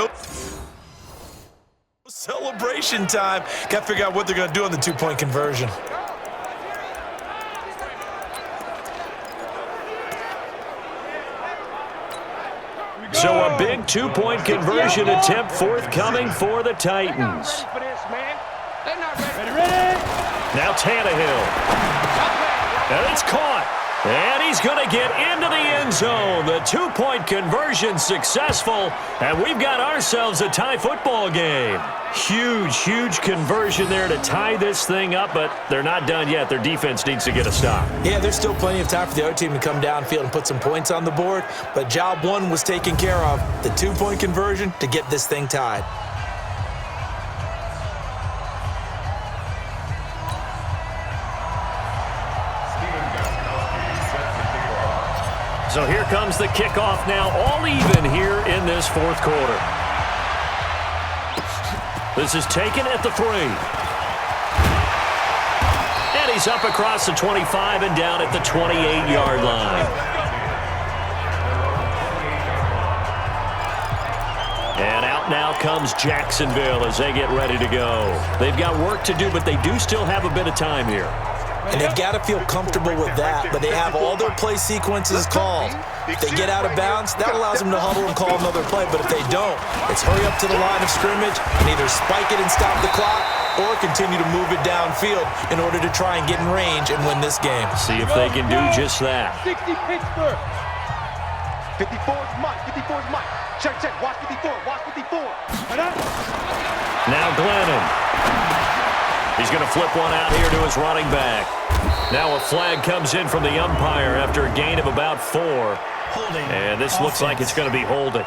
No celebration time. Got to figure out what they're going to do on the two-point conversion. So a big two-point conversion attempt forthcoming for the Titans. Now Tannehill. And it's caught. And he's going to get into the end zone. The two-point conversion successful. And we've got ourselves a tie football game. Huge, huge conversion there to tie this thing up, but they're not done yet. Their defense needs to get a stop. Yeah, there's still plenty of time for the other team to come downfield and put some points on the board, but job one was taken care of. The two-point conversion to get this thing tied. So here comes the kickoff now, all even here in this fourth quarter. This is taken at the 3. And he's up across the 25 and down at the 28-yard line. And out now comes Jacksonville as they get ready to go. They've got work to do, but they do still have a bit of time here. And they've got to feel comfortable with that, but they have all their play sequences called. If they get out of bounds, that allows them to huddle and call another play, but if they don't, it's hurry up to the line of scrimmage and either spike it and stop the clock or continue to move it downfield in order to try and get in range and win this game. See if they can do just that. 60 Pittsburgh. 54's Mike. 54's Mike. Check, check. Watch 54. Watch 54. Now Glennon. He's going to flip one out here to his running back. Now a flag comes in from the umpire after a gain of about 4. Holding. And this looks like it's going to be holding.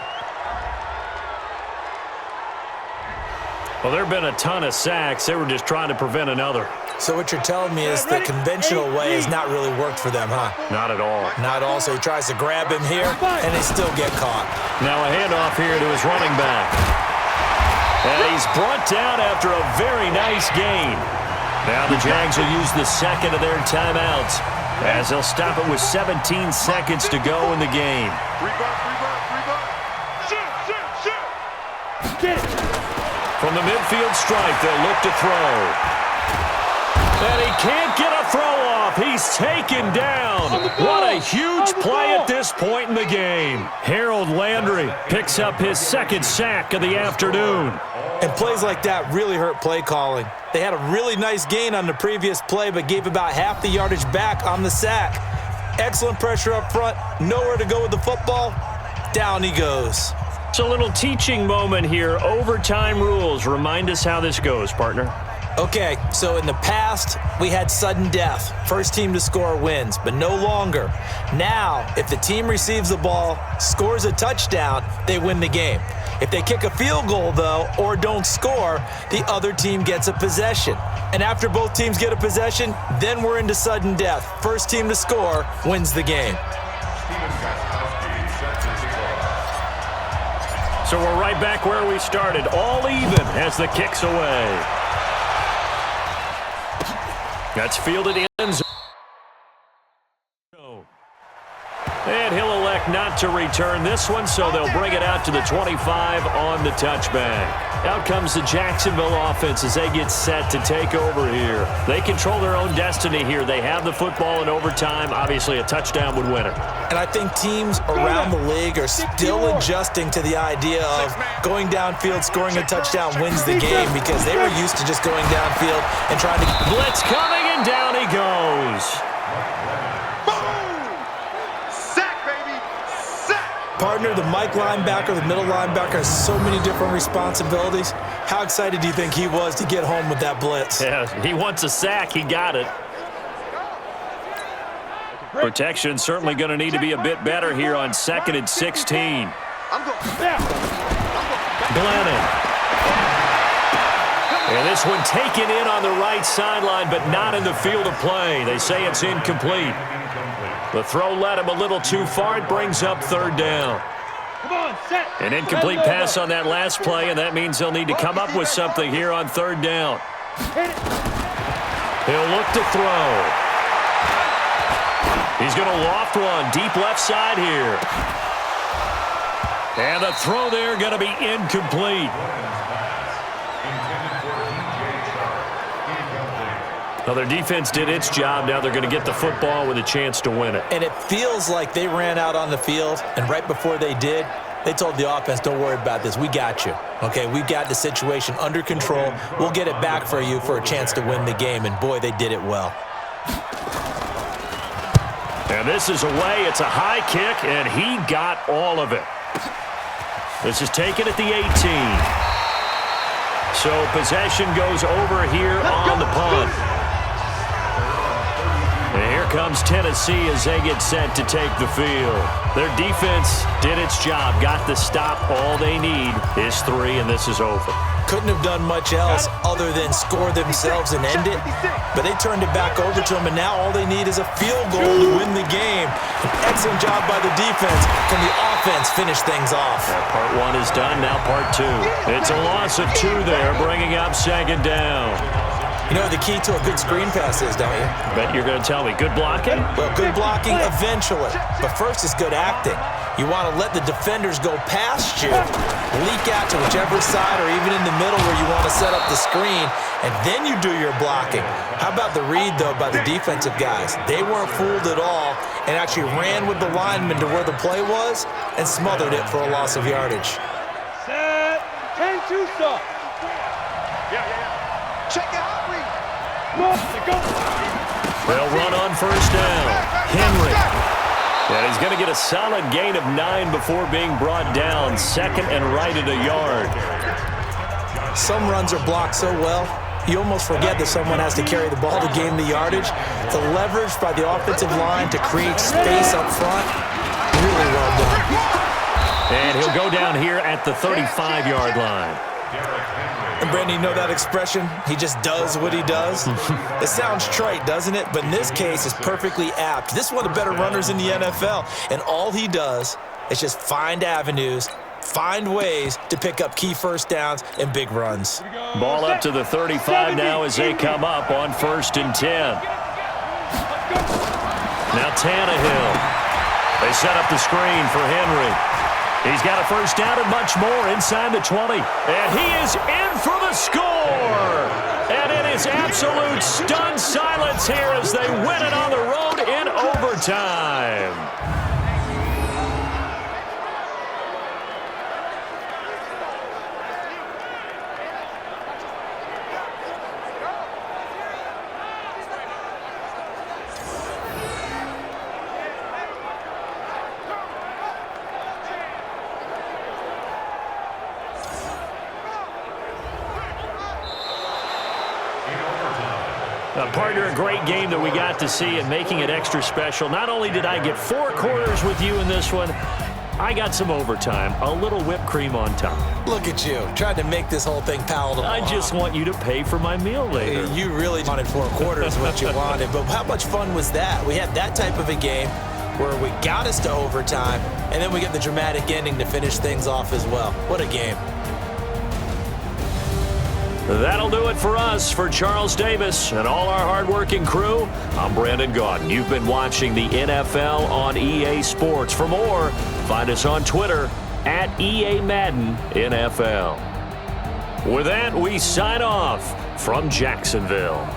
Well, there have been a ton of sacks. They were just trying to prevent another. So what you're telling me is the conventional way has not really worked for them, huh? Not at all. Not at all. So he tries to grab him here, and they still get caught. Now a handoff here to his running back. And he's brought down after a very nice gain. Now the Jags will use the second of their timeouts as they'll stop it with 17 seconds to go in the game. From the midfield stripe, they'll look to throw. And he can't get a throw off. He's taken down. What a huge play at this point in the game. Harold Landry picks up his second sack of the afternoon. And plays like that really hurt play calling. They had a really nice gain on the previous play, but gave about half the yardage back on the sack. Excellent pressure up front. Nowhere to go with the football. Down he goes. It's a little teaching moment here. Overtime rules. Remind us how this goes, partner. Okay, so in the past, we had sudden death. First team to score wins, but no longer. Now, if the team receives the ball, scores a touchdown, they win the game. If they kick a field goal, though, or don't score, the other team gets a possession. And after both teams get a possession, then we're into sudden death. First team to score wins the game. So we're right back where we started, all even as the kick's away. That's fielded in. And he'll elect not to return this one, so they'll bring it out to the 25 on the touchback. Out comes the Jacksonville offense as they get set to take over here. They control their own destiny here. They have the football in overtime. Obviously, a touchdown would win it. And I think teams around the league are still adjusting to the idea of going downfield, scoring a touchdown wins the game because they were used to just going downfield and trying to... Blitz coming, and down he goes. Partner, the Mike linebacker, the middle linebacker has so many different responsibilities. How excited do you think he was to get home with that blitz? Yeah, he wants a sack. He got it. Protection certainly going to need to be a bit better here on 2nd and 16. Glennon. And this one taken in on the right sideline, but not in the field of play. They say it's incomplete. The throw led him a little too far. It brings up 3rd down. An incomplete pass on that last play, and that means they'll need to come up with something here on 3rd down. He'll look to throw. He's going to loft one deep left side here. And the throw there going to be incomplete. Well, their defense did its job. Now they're going to get the football with a chance to win it. And it feels like they ran out on the field, and right before they did, they told the offense, don't worry about this. We got you. Okay, we've got the situation under control. We'll get it back for you for a chance to win the game. And, boy, they did it well. And this is away. It's a high kick, and he got all of it. This is taken at the 18. So possession goes over here on the punt. And here comes Tennessee as they get set to take the field. Their defense did its job, got the stop. All they need is 3, and this is over. Couldn't have done much else other than score themselves and end it. But they turned it back over to them, and now all they need is a field goal to win the game. An excellent job by the defense. Can the offense finish things off? Part 1 is done, now part 2. It's a loss of 2 there, bringing up second down. You know what the key to a good screen pass is, don't you? Bet you're going to tell me. Good blocking? Well, good blocking eventually. But first is good acting. You want to let the defenders go past you, leak out to whichever side or even in the middle where you want to set up the screen, and then you do your blocking. How about the read, though, by the defensive guys? They weren't fooled at all and actually ran with the lineman to where the play was and smothered it for a loss of yardage. Set. 10-2 stop. Check out. They'll run on first down. Henry. And he's going to get a solid gain of 9 before being brought down. Second and right at a yard. Some runs are blocked so well, you almost forget that someone has to carry the ball to gain the yardage. The leverage by the offensive line to create space up front, really well done. And he'll go down here at the 35-yard line. And, Brandon, you know that expression? He just does what he does? It sounds trite, doesn't it? But in this case, it's perfectly apt. This is one of the better runners in the NFL. And all he does is just find avenues, find ways to pick up key first downs and big runs. Ball up to the 35 now as they come up on 1st and 10. Now Tannehill. They set up the screen for Henry. He's got a first down and much more inside the 20. And he is in for the score. And it is absolute stunned silence here as they win it on the road in overtime. Partner, a great game that we got to see and making it extra special. Not only did I get 4 quarters with you in this one, I got some overtime, a little whipped cream on top. Look at you, trying to make this whole thing palatable. I just want you to pay for my meal later. You really wanted 4 quarters what you wanted, but how much fun was that? We had that type of a game where we got us to overtime, and then we get the dramatic ending to finish things off as well. What a game. That'll do it for us. For Charles Davis and all our hardworking crew, I'm Brandon Gaudin. You've been watching the NFL on EA Sports. For more, find us on Twitter at EA Madden NFL. With that, we sign off from Jacksonville.